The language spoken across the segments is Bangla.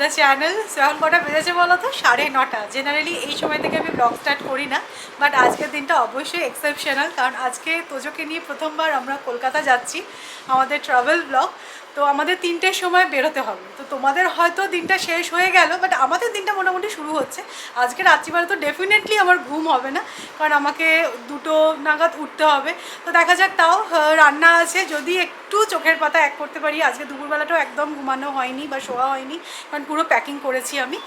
The channel. এখন কটা বেজেছে বলো তো? 9:30। জেনারেলি এই সময় থেকে আমি ব্লগ স্টার্ট করি না, বাট আজকের দিনটা অবশ্যই এক্সেপশনাল, কারণ আজকে তোজোকে নিয়ে প্রথমবার আমরা কলকাতা যাচ্ছি আমাদের ট্রাভেল ব্লগ। তো আমাদের 3টের সময় বেরোতে হবে। তো তোমাদের হয়তো দিনটা শেষ হয়ে গেল, বাট আমাদের দিনটা মোটামুটি শুরু হচ্ছে। আজকে রাত্রিবেলা তো ডেফিনেটলি আমার ঘুম হবে না, কারণ আমাকে 2টো নাগাদ উঠতে হবে। তো দেখা যাক, তাও রান্না আছে, যদি একটু চোখের পাতা এক করতে পারি। আজকে দুপুরবেলাটাও একদম ঘুমানো হয়নি বা শোয়া হয়নি, কারণ পুরো প্যাকিং করেছি আমি।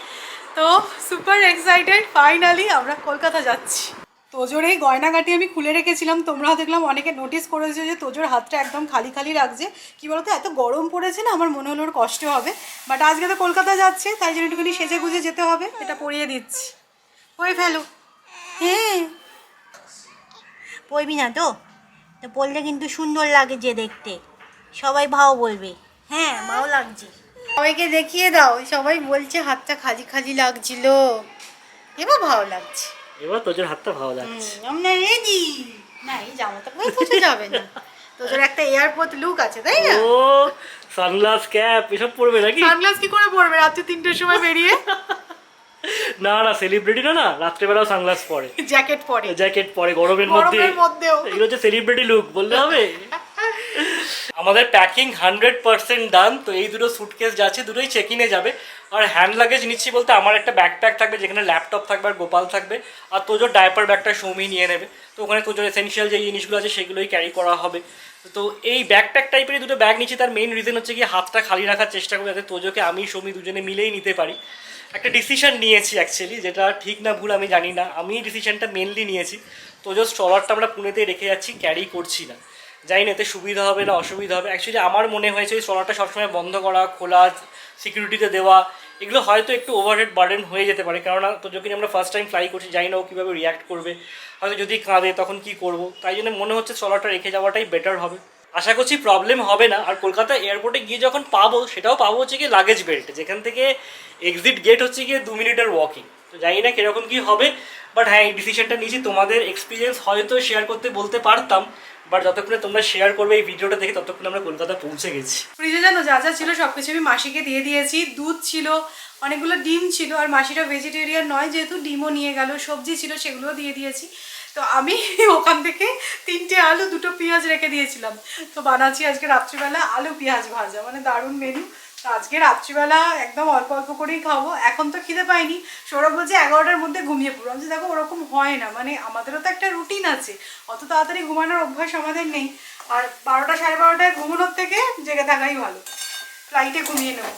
তো সুপার এক্সাইটেড, ফাইনালি আমরা কলকাতা যাচ্ছি। তোজোর এই গয়নাগাটি আমি খুলে রেখেছিলাম, তোমরাও দেখলাম অনেকে নোটিস করেছে যে তোজোর হাতটা একদম খালি খালি রাখছে। কী বলতো, এত গরম পড়েছে না, আমার মনে হলো ওর কষ্ট হবে, বাট আজকে তো কলকাতা যাচ্ছে, তাই জন্য একটুখানি সেজে গুজে যেতে হবে। এটা পরিয়ে দিচ্ছি। ওই ফেলো। হ্যাঁ, পরবি না তো? তো পরলে কিন্তু সুন্দর লাগে যে দেখতে, সবাই ভাও বলবে। হ্যাঁ, ভালো লাগছে। সবাইকে দেখিয়ে দাও, সবাই বলছে হাতটা খালি খালি লাগছিল, এবার ভালো লাগছে। এবার তোজোর হাতটা ভালো লাগছে। আমরা রেডি। না, এই জামাটা পরে কিছু যাবে না। তোদের একটা এয়ারপোর্ট লুক আছে, তাই না? ও সানগ্লাস ক্যাপ এসব পরবে নাকি? সানগ্লাস কি করে পরবে রাত্রি 3টের সময় বেরিয়ে? না না, সেলিব্রিটি না রাত্রেবেলাও সানগ্লাস পরে, জ্যাকেট পরে, জ্যাকেট পরে গরমের মধ্যে। গরমের মধ্যেও। এগুলো হচ্ছে সেলিব্রিটি লুক বললে হবে। আমাদের প্যাকিং 100% ডান। তো এই দুটো সুটকেস যাচ্ছে, দুটোই চেক ইনে যাবে। আর হ্যান্ড লাগেজ নিচ্ছি বলতে আমার একটা ব্যাকপ্যাক থাকবে, যেখানে ল্যাপটপ থাকবে আর গোপাল থাকবে। আর তোজোর ডাইপার ব্যাগটা সৌমি নিয়ে নেবে। তো ওখানে তোজোর এসেনশিয়াল যে জিনিসগুলো আছে সেগুলোই ক্যারি করা হবে। তো এই ব্যাকপ্যাক টাইপের দুটো ব্যাগ নিচ্ছি, তার মেইন রিজন হচ্ছে কি হাতটা খালি রাখার চেষ্টা করবো, যাতে তোজোকে আমি সৌমি দুজনে মিলেই নিতে পারি। একটা ডিসিশন নিয়েছি অ্যাকচুয়ালি, যেটা ঠিক না ভুল আমি জানি না, আমি ডিসিশনটা মেনলি নিয়েছি। তোজোর স্ট্রলারটা আমরা পুনেতে রেখে যাচ্ছি, ক্যারি করছি না। জানি না এতে সুবিধা হবে না অসুবিধা হবে। অ্যাকচুয়ালি আমার মনে হয়েছে ওই স্ট্রলারটা সবসময় বন্ধ করা, খোলা, সিকিউরিটিতে দেওয়া, এগুলো হয়তো একটু ওভারহেড বার্ডেন হয়ে যেতে পারে। কারণ তো যখন আমরা ফার্স্ট টাইম ফ্লাই করছি, জানি না ও কীভাবে রিয়াক্ট করবে, হয়তো যদি কাঁদে তখন কি করব। তাই জন্য মনে হচ্ছে স্ট্রলারটা রেখে যাওয়াটাই বেটার হবে। আশা করছি প্রবলেম হবে না। আর কলকাতা এয়ারপোর্টে গিয়ে যখন পাবো, সেটাও পাবো হচ্ছে কি লাগেজ বেল্ট, যেখান থেকে এক্সিট গেট হচ্ছে গিয়ে 2 মিনিটের ওয়াকিং। তো জানি না কীরকম কী হবে, বাট হ্যাঁ এই ডিসিশনটা নিয়েছি। তোমাদের এক্সপিরিয়েন্স হয়তো শেয়ার করতে বলতে পারতাম, বাট যতক্ষণে তোমরা শেয়ার করবে এই ভিডিওটা দেখে, ততক্ষণে আমরা কলকাতা পৌঁছে গেছি। ফ্রিজে জানো যা যা ছিল সব কিছু আমি মাসিকে দিয়ে দিয়েছি। দুধ ছিল, অনেকগুলো ডিম ছিল, আর মাসিটা ভেজিটেরিয়ান নয় যেহেতু ডিমও নিয়ে গেল, সবজি ছিল সেগুলোও দিয়ে দিয়েছি। তো আমি ওখান থেকে 3টে আলু 2টো পেঁয়াজ রেখে দিয়েছিলাম। তো বানাচ্ছি আজকে রাত্রিবেলা আলু পেঁয়াজ ভাজা, মানে দারুণ মেনু। তো আজকে রাত্রিবেলা একদম অল্প অল্প করেই খাবো। এখন তো খিদে পাইনি। সৌরভ বলছে 11টার মধ্যে ঘুমিয়ে পড়বো। আমি দেখো ওরকম হয় না, মানে আমাদেরও তো একটা রুটিন আছে, অত তাড়াতাড়ি ঘুমানোর অভ্যাস আমাদের নেই। আর 12টা 12:30টায় ঘুমানোর থেকে জেগে থাকাই ভালো। ফ্লাইটে ঘুমিয়ে নেবো।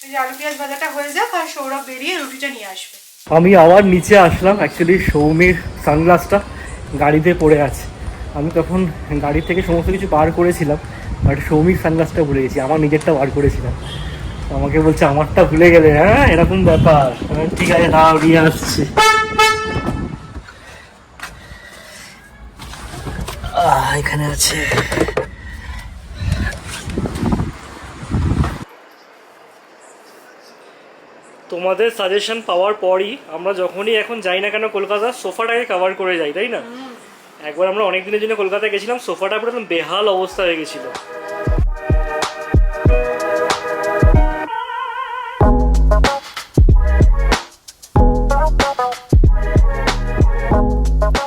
এই যে আলু পেঁয়াজ ভাজাটা হয়ে যাক, আর সৌরভ বেরিয়ে রুটিটা নিয়ে আসবে। আমি আবার নিচে আসলাম। অ্যাকচুয়ালি সৌমির সানগ্লাসটা গাড়িতে পড়ে আছে। আমি তখন গাড়ি থেকে সমস্ত কিছু বার করেছিলাম, বাট সৌমির সানগ্লাসটা ভুলে গেছি। আমার নিজেরটা বার করেছিলাম। তো আমাকে বলছে আমারটা ভুলে গেলে, হ্যাঁ এরকম ব্যাপার। ঠিক আছে, না নিয়ে আসছি। এখানে আছে। তোমাদের সাজেশন পাওয়ার পরই আমরা যখনই এখন যাই না কেন কলকাতা, সোফাটাকে কভার করে যাই, তাই না? একবার আমরা অনেক দিনের জন্য কলকাতায় গেছিলাম, সোফাটা পুরো বেহাল অবস্থা হয়ে গেছিল।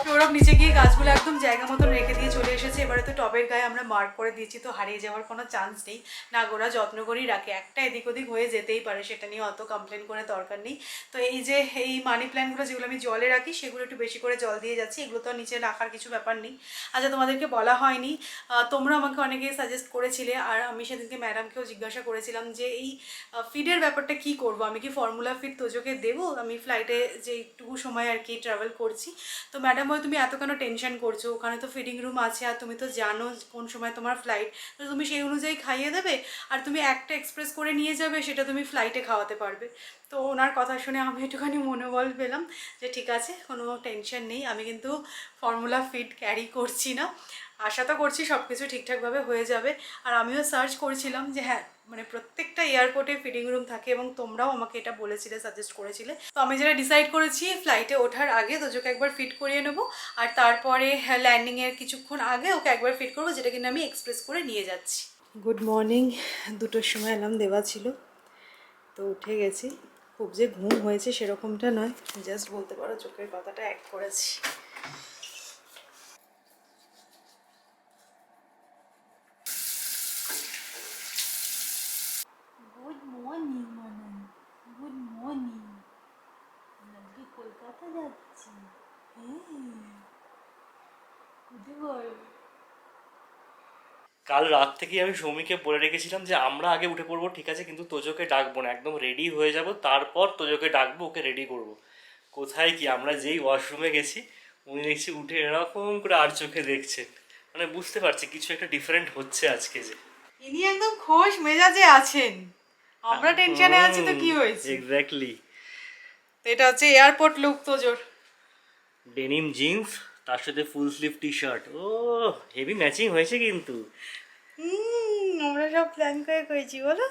সৌরভ নিচে গিয়ে গাছগুলো একদম জায়গা মতন রেখে দিয়ে চলে এসেছে। এবারে তো টবের গায়ে আমরা মার্ক করে দিয়েছি, তো হারিয়ে যাওয়ার কোনো চান্স নেই। না, গোড়া যত্ন করেই রাখে, একটা এদিক ওদিক হয়ে যেতেই পারে, সেটা নিয়ে অত কমপ্লেন করে দরকার নেই। তো এই যে এই মানি প্ল্যান্টগুলো যেগুলো আমি জলে রাখি, সেগুলো একটু বেশি করে জল দিয়ে যাচ্ছি। এগুলো তো নিচে রাখার কিছু ব্যাপার নেই। আচ্ছা, তোমাদেরকে বলা হয়নি, তোমরা আমাকে অনেকেই সাজেস্ট করেছিলে, আর আমি সেদিনকে ম্যাডামকেও জিজ্ঞাসা করেছিলাম যে এই ফিডের ব্যাপারটা কি করব, আমি কি ফর্মুলা ফিড তোজোকে দেবো আমি ফ্লাইটে যে একটু সময় আর কি ট্রাভেল করছি। তো ম্যাডাম বলে তুমি এত কেন টেনশন করছো, ওখানে তো ফিডিং রুম আছে, আর তুমি তো জানো কোন সময় তোমার ফ্লাইট, তো তুমি সেই অনুযায়ী খাইয়ে দেবে, আর তুমি একটা এক্সপ্রেস করে নিয়ে যাবে, সেটা তুমি ফ্লাইটে খাওয়াতে পারবে। তো ওনার কথা শুনে আমি একটুখানি মনোবল পেলাম যে ঠিক আছে, কোনো টেনশন নেই। আমি কিন্তু ফর্মুলা ফিড ক্যারি করছি না। আশা তো করছি সব কিছু ঠিকঠাকভাবে হয়ে যাবে। আর আমিও সার্চ করছিলাম যে হ্যাঁ, মানে প্রত্যেকটা এয়ারপোর্টে ফিডিং রুম থাকে, এবং তোমরাও আমাকে এটা বলেছিলে, সাজেস্ট করেছিলে। তো আমি যেটা ডিসাইড করেছি, ফ্লাইটে ওঠার আগে তোজোকে একবার ফিট করিয়ে নেবো, আর তারপরে ল্যান্ডিংয়ের কিছুক্ষণ আগে ওকে একবার ফিট করবো, যেটা কিনা আমি এক্সপ্রেস করে নিয়ে যাচ্ছি। Good morning. 2টোর সময় অ্যালার্ম দেওয়া ছিল, তো উঠে গেছি, খুব যে ঘুম হয়েছে সেরকমটা নয়, জাস্ট বলতে পারো চোখের পাতাটা এক করেছি। Good morning Manan, good morning. আজকে কলকাতা যাচ্ছি। উঠে বল। কাল রাত থেকেই আমি সৌমিকে বলে রেখেছিলাম যে আমরা আগে উঠে পড়বো, ঠিক আছে, কিন্তু তোজোকে ডাকবো না, একদম রেডি হয়ে যাব, তারপর তোজোকে ডাকবো, ওকে রেডি করব। কোথায় কি, আমরা যেই ওয়াশরুমে গেছি উনি দেখছি উঠে এরকম করে আর চোখে দেখছেন, মানে বুঝতে পারছি কিছু একটা ডিফারেন্ট হচ্ছে আজকে। যে ইনি একদম খোশ মেজাজে আছেন, আমরা টেনশনে আছি তো কি হয়েছে। এক্স্যাক্টলি। তো এটা হচ্ছে এয়ারপোর্ট লুক তোজোর। ডেনিম জিন্স, তার সাথে ফুল স্লিভ টি শার্ট, ও হেভি ম্যাচিং হয়েছে কিন্তু। আমরা সব প্ল্যান করে করেছি বলো।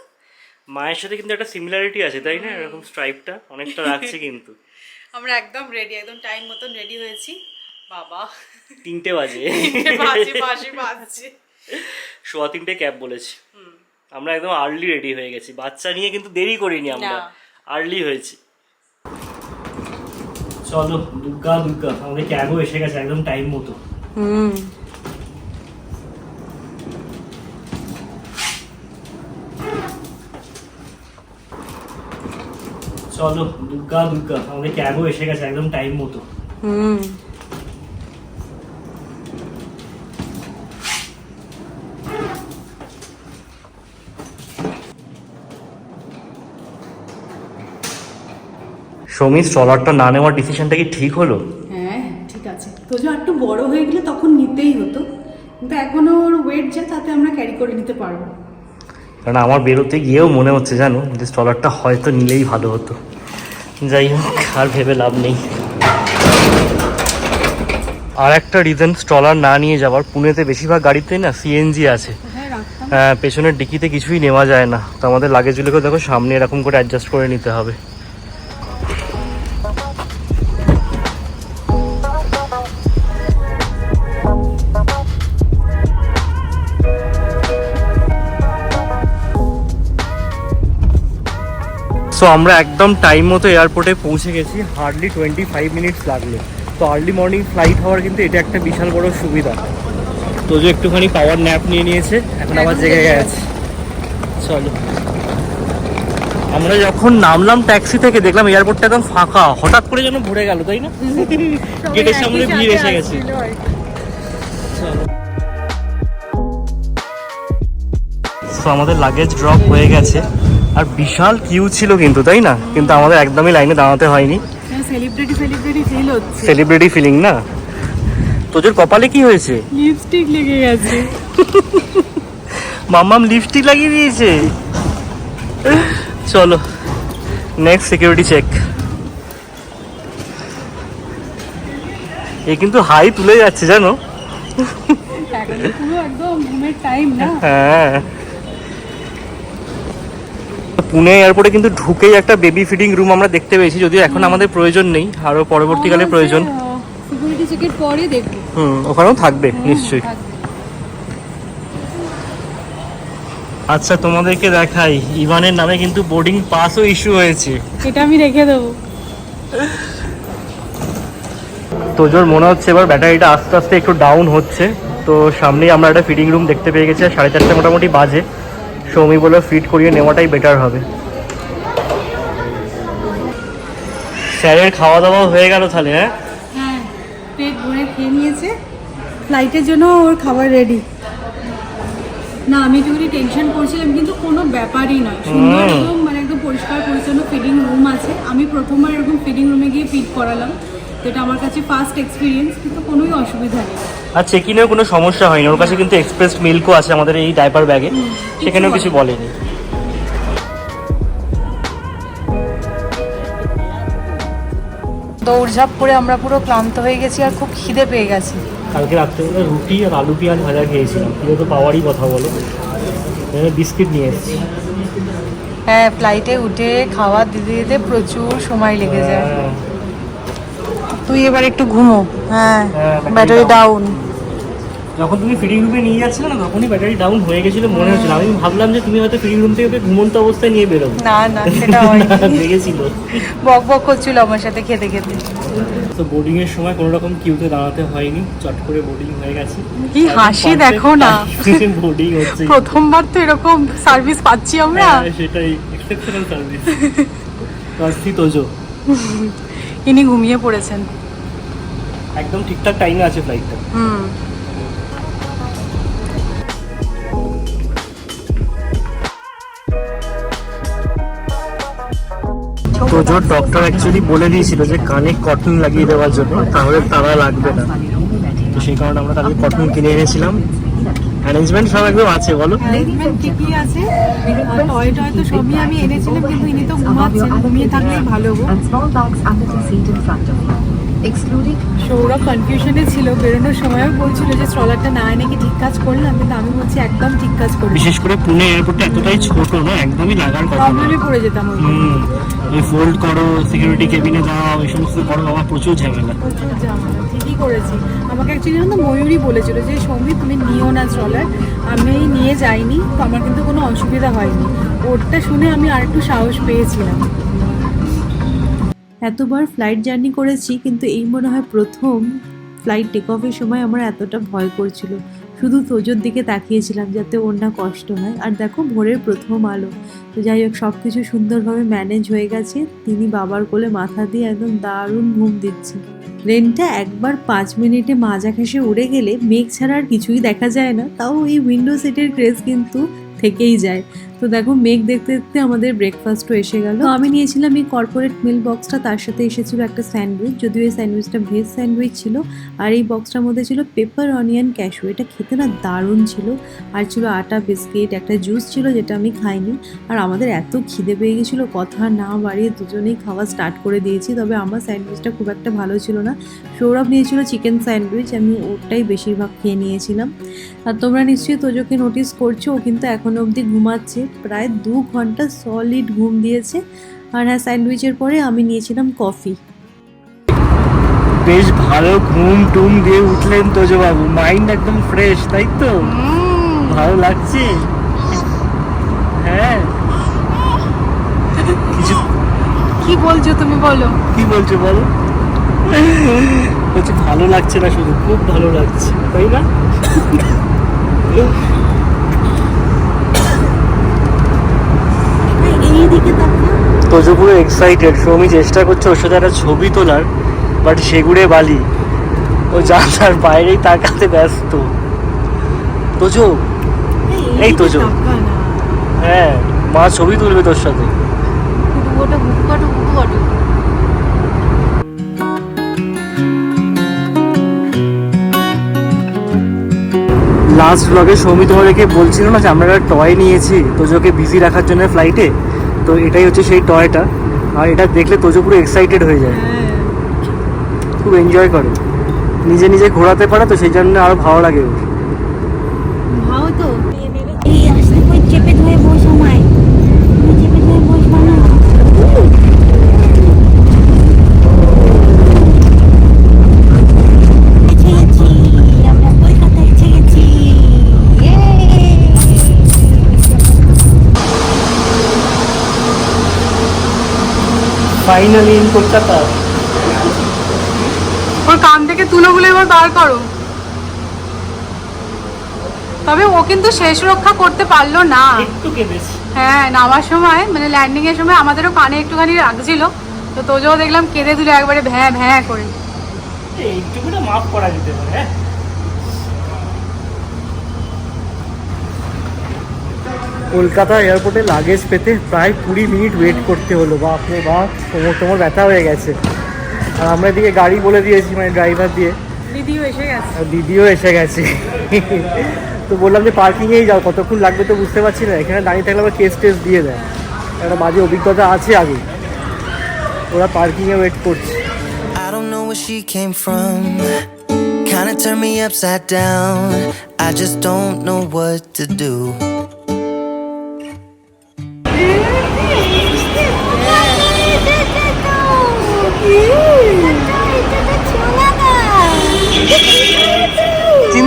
মায়ের সাথে কিন্তু একটা সিমিলারিটি আছে তাই না, এরকম স্ট্রাইপটা অনেকটা রাখছে কিন্তু। আমরা একদম রেডি, একদম টাইম মতন রেডি হয়েছি। বাবা 3টে বাজে, বাজে বাজছে। 3:15 ক্যাব বলেছি। আমরা একদম আর্লি রেডি হয়ে গেছি, বাচ্চা নিয়ে কিন্তু দেরি করিনি আমরা, আর্লি হয়েছি। চলো দুর্গা দুর্গা, আমাদের ক্যাবও এসে গেছে একদম টাইম মতো। চলো দুর্গা দুর্গা, আমাদের ক্যাবও এসে গেছে একদম টাইম মতো। সৌমির ট্রলারটা না নেওয়ার ডিসিশনটা কি ঠিক হলো? হ্যাঁ ঠিক আছে, তোজো একটু বড় হয়ে গেলে তখন নিতেই হতো, কিন্তু এখনো ওর ওয়েট যা, তাতে আমরা ক্যারি করে নিতে পারবো। কারণ আমার বেরোতে গিয়েও মনে হচ্ছে জানো যে ট্রলারটা হয়তো নিলেই ভালো হতো। যাই হোক, আর ভেবে লাভ নেই। আর একটা রিজন ট্রলার না নিয়ে যাওয়ার, পুনেতে বেশিরভাগ গাড়িতেই না সিএনজি আছে, পেছনের ডিকিতে কিছুই নেওয়া যায় না, তো আমাদের লাগেজগুলোকে দেখো সামনে এরকম করে অ্যাডজাস্ট করে নিতে হবে। সো আমরা একদম টাইম মতো এয়ারপোর্টে পৌঁছে গেছি, হার্ডলি 25 মিনিটস লাগলো। তো আর্লি মর্নিং ফ্লাইট হওয়ার কিন্তু এটা একটা বিশাল বড় সুবিধা। তো যে একটুখানি পাওয়ার ন্যাপ নিয়ে নিয়েছে, এখন আবার জেগে গেছে। চলো, আমরা যখন নামলাম ট্যাক্সি থেকে দেখলাম এয়ারপোর্টটা একদম ফাঁকা, হঠাৎ করে যেন ভরে গেল তাই না, গেটের সামনে ভিড় এসে গেছে। চলো, তো আমাদের লাগেজ ড্রপ হয়ে গেছে, আর বিশাল কিউ ছিল কিন্তু তাই না, কিন্তু আমাদের একদমই লাইনে দাঁড়াতে হয়নি। সেলিব্রিটি ফিল হচ্ছে, সেলিব্রিটি ফিলিং না। তোদের কপালে কি হয়েছে? লিপস্টিক লেগে গেছে। মাম্মাম লিপস্টিক লাগিয়ে দিয়েছে। চলো নেক্সট সিকিউরিটি চেক। এ কিন্তু হাই তুলে যাচ্ছে জানো। পুরো একদম ঘুমের টাইম না। হ্যাঁ, পুনে এয়ারপোর্টে কিন্তু ঢুকেই একটা বেবি ফিডিং রুম আমরা দেখতে পেয়েছি, যদিও এখন আমাদের প্রয়োজন নেই, আরো পরবর্তীকালে প্রয়োজন। সিকিউরিটি চেকের পরে দেখব। ওখানেও থাকবে নিশ্চয়ই। আচ্ছা তোমাদেরকে দেখাই, ইভানের নামে কিন্তু বোর্ডিং পাসও ইস্যু হয়েছে, এটা আমি রেখে দেবো। তোজোর মনে হচ্ছে এবার ব্যাটারিটা আস্তে আস্তে একটু ডাউন হচ্ছে, তো সামনেই আমরা একটা ফিটিং রুম দেখতে পেয়ে গেছি, আর 4:30 মোটামুটি বাজে। সৌমি বলে ফিট করিয়ে নেওয়াটাই বেটার হবে। স্যারের খাওয়া দাওয়া হয়ে গেল তাহলে? হ্যাঁ, পেট ভরে খেয়ে নিয়েছে, ফ্লাইটের জন্য ওর খাবার রেডি। না আমি একটুখানি টেনশন করছিলাম, কিন্তু কোনো ব্যাপারই নয়, সুন্দর একদম, মানে একদম পরিষ্কার পরিচ্ছন্ন ফিডিং রুম আছে। আমি প্রথমবার এরকম ফিডিং রুমে গিয়ে ফিড করালাম, তো এটা আমার কাছে ফার্স্ট এক্সপিরিয়েন্স, কিন্তু কোনোই অসুবিধা নেই। আর চেক-ইনেও কোনো সমস্যা হয়নি, ওর কাছে কিন্তু এক্সপ্রেস মিল্কও আছে আমাদের এই ডাইপার ব্যাগে, সেখানেও কিছু বলেনি। দৌড়ঝাঁপ করে আমরা পুরো ক্লান্ত হয়ে গেছি, আর খুব খিদে পেয়ে গেছে। কালকে রাত্রেবেলা রুটি আর আলু পেঁয়াজ ভাজা খেয়েছিলাম, খিদে তো পাওয়ারই কথা বলো। বিস্কিট নিয়ে এসেছি। হ্যাঁ, ফ্লাইটে উঠে খাওয়া দিতে দিতে প্রচুর সময় লেগে যায়। তুই এবার একটু ঘুমো। হ্যাঁ, ব্যাটারি ডাউন। যখন তুমি ফিডিং রুমে নিয়ে যাচ্ছিলে না তখনই ব্যাটারি ডাউন হয়ে গেছিল মনে হচ্ছিল। আমি ভাবলাম যে তুমি হয়তো ফিডিং রুম থেকে ওকে ঘুমন্ত অবস্থায় নিয়ে বেরোবো। না না সেটা হয়নি। দেখেছিল বক বক করছিল আমার সাথে খেতে খেতে। তো বোর্ডিং এর সময় কোনো রকম কিউতে দাঁড়াতে হয়নি, চট করে বোর্ডিং হয়ে গেছে। কি হাসি দেখো না, বোর্ডিং হচ্ছে প্রথমবার তো এরকম সার্ভিস পাচ্ছি আমরা। সেটাই এক্সেপশনাল সার্ভিস। কাস্তি তোজো ইনি ঘুমিয়ে পড়েছেন। একদম ঠিকঠাক টাইমে আছে ফ্লাইটটা। তোজোর ডক্টর অ্যাকচুয়ালি বলে দিয়েছিল যে কানে কটন লাগিয়ে দেওয়ার জন্য, তাহলে তারা লাগবে না। তো সেই কারণে আমরা তাদের কটন কিনে এনেছিলাম। অ্যারেঞ্জমেন্ট সব একদম আছে বলো। অ্যারেঞ্জমেন্ট ঠিকই আছে, টয় টয় তো সবই আমি এনেছিলাম, কিন্তু ইনি তো ঘুমাচ্ছেন, ঘুমিয়ে থাকলেই ভালো গো। সৌরভ কনফিউশনে ছিল, বেরোনোর সময়ও বলছিল যে স্ট্রলারটা না এনে কি ঠিক কাজ করলাম, কিন্তু আমি বলছি একদম ঠিক কাজ করি। বিশেষ করে পুনে এয়ারপোর্টটা এতটাই ছোট না, একদমই লাগার কথা না। প্রবলেমে পড়ে যেতাম ওই এই ফোল্ড করো, সিকিউরিটি কেবিনে যাওয়া, ওই সমস্ত করো, বাবা প্রচুর ঝামেলা। প্রচুর ঝামেলা। ঠিকই করেছি। আমাকে অ্যাকচুয়ালি না ময়ূরই বলেছিল যে সৌমি তুমি নিও না স্ট্রলার, আমি নিয়ে যাইনি, তো আমার কিন্তু কোনো অসুবিধা হয়নি। ওরটা শুনে আমি আরেকটু সাহস পেয়েছিলাম। এতবার ফ্লাইট জার্নি করেছি, কিন্তু এই মনে হয় প্রথম ফ্লাইট টেক অফের সময় আমার এতটা ভয় করছিল। শুধু তোজোর দিকে তাকিয়েছিলাম যাতে ওর না কষ্ট হয়। আর দেখো ভোরের প্রথম আলো। তো যাই হোক, সব কিছু সুন্দরভাবে ম্যানেজ হয়ে গেছে। তিনি বাবার কোলে মাথা দিয়ে একদম দারুণ ঘুম দিচ্ছে। ট্রেনটা একবার 5 মিনিটে মাজা ঘেঁষে উড়ে গেলে মেঘ ছাড়া আর কিছুই দেখা যায় না। তাও এই উইন্ডো সিটের ক্রেজ কিন্তু থেকেই যায়। তো দেখো মেঘ দেখতে দেখতে আমাদের ব্রেকফাস্টও এসে গেল। তো আমি নিয়েছিলাম এই কর্পোরেট মিল বক্সটা, তার সাথে এসেছিল একটা স্যান্ডউইচ, যদিও এই স্যান্ডউইচটা ভেজ স্যান্ডউইচ ছিল। আর এই বক্সটার মধ্যে ছিল পেপার অনিয়ন ক্যাশু, এটা খেতে না দারুণ ছিল। আর ছিল আটা বিস্কিট, একটা জুস ছিল যেটা আমি খাইনি। আর আমাদের এত খিদে পেয়ে গেছিলো, কথা না বাড়িয়ে দুজনেই খাওয়া স্টার্ট করে দিয়েছি। তবে আমার স্যান্ডউইচটা খুব একটা ভালো ছিল না। সৌরভ নিয়েছিল চিকেন স্যান্ডউইচ, আমি ওটাই বেশিরভাগ খেয়ে নিয়েছিলাম। আর তোমরা নিশ্চয়ই তোজোকে নোটিস করছো, ও কিন্তু এখনো অবধি ঘুমাচ্ছে। প্রায় 2 ঘন্টা সলিড ঘুম দিয়েছে। আর হ্যাঁ, স্যান্ডউইচের পরে আমি নিয়েছিলাম কফি। বেশ ভালো ঘুম টুম দিয়ে উঠলেন তোজো বাবু, মাইন্ড একদম ফ্রেশ, তাই তো? ভালো লাগছে? হ্যাঁ। কিছু কি বলছো তুমি, বলো কি বলছো বলো। বলছি ভালো লাগছে না, শুধু খুব ভালো লাগছে, তাই না? তোজো পুরো এক্সাইটেড। সৌমি চেষ্টা করছে ওর সাথে একটা ছবি তোলার, বাট সেগুড়ে বালি, ও জানলার বাইরেই তাকাতে ব্যস্ত। তোজো, এই তোজো, হ্যাঁ মা ছবি তুলবে তোর সাথে। লাস্ট ব্লগে সৌমি তোমাদেরকে বলছিল না যে আমরা একটা টয় নিয়েছি তোজোকে বিজি রাখার জন্য ফ্লাইটে, তো এটাই হচ্ছে সেই টয়টা। আর এটা দেখলে তোজো পুরো এক্সাইটেড হয়ে যায়, খুব এনজয় করে, নিজে নিজে ঘোরাতে পারে, তো সেই জন্য আরো ভালো লাগে ওর। ভাও তো এই আসলে কই চেপে ধরে বস আমায়, তুমি চেপে ধরে বসবা না। এসে গেছি, আমরা কলকাতা এসে গেছি। Finally in Kolkata. ওর কান থেকে তুলোগুলো এবার বার করো। তবে ও কিন্তু শেষ রক্ষা করতে পারলো না। একটু কেঁদেছি। হ্যাঁ, নামার সময় মানে ল্যান্ডিং এর সময় আমাদেরও কানে একটুখানি লাগছিল, তো তোজোও দেখলাম কেঁদে দিল একবারে ভ্যাঁ ভ্যাঁ করে। এইটুকুটা মাফ করা যেতে পারে। হ্যাঁ, কলকাতা এয়ারপোর্টে লাগেজ পেতে প্রায় 20 মিনিট ওয়েট করতে হলো। বাপরে বাপ, কোমর টোমর ব্যথা হয়ে গেছে। আর আমরা এদিকে গাড়ি বলে দিয়েছি, মানে ড্রাইভার দিয়ে। দিদিও এসে গেছে। আর দিদিও এসে গেছে। তো বললাম যে পার্কিংয়েই যাও, কতক্ষণ লাগবে তো বুঝতে পারছি না, এখানে দাঁড়িয়ে থাকলে আবার কেস টেস দিয়ে দেয়, একটা বাজে অভিজ্ঞতা আছে আগে। ওরা পার্কিংয়ে ওয়েট করছে। I don't know where she came from. Kinda turned me upside down. I just don't know what to do.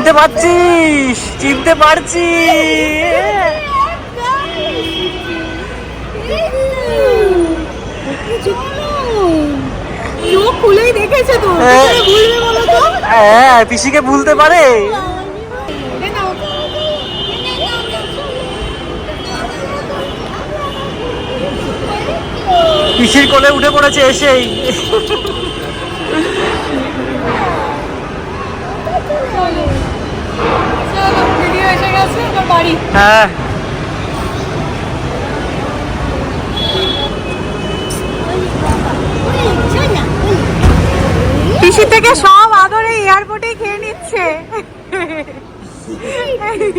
চিনতে পারছিস? চিনতে পারছি। চোখ খুলেই দেখেছে তো, ভুলবে বলো তো? হ্যাঁ, পিসিকে ভুলতে পারে। পিসির কোলে উঠে পড়েছে এসেই। চলো ভিডিও এসে গেছে, এবার বাড়ি। হ্যাঁ, পিসি থেকে সব আদর এই এয়ারপোর্টে খেয়ে নিচ্ছে।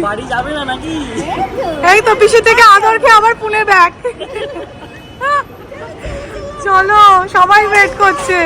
বাড়ি যাবে না নাকি? এই তো পিসি থেকে আদর খেয়ে আবার পুনে ব্যাক। চলো, সবাই ওয়েট করছে।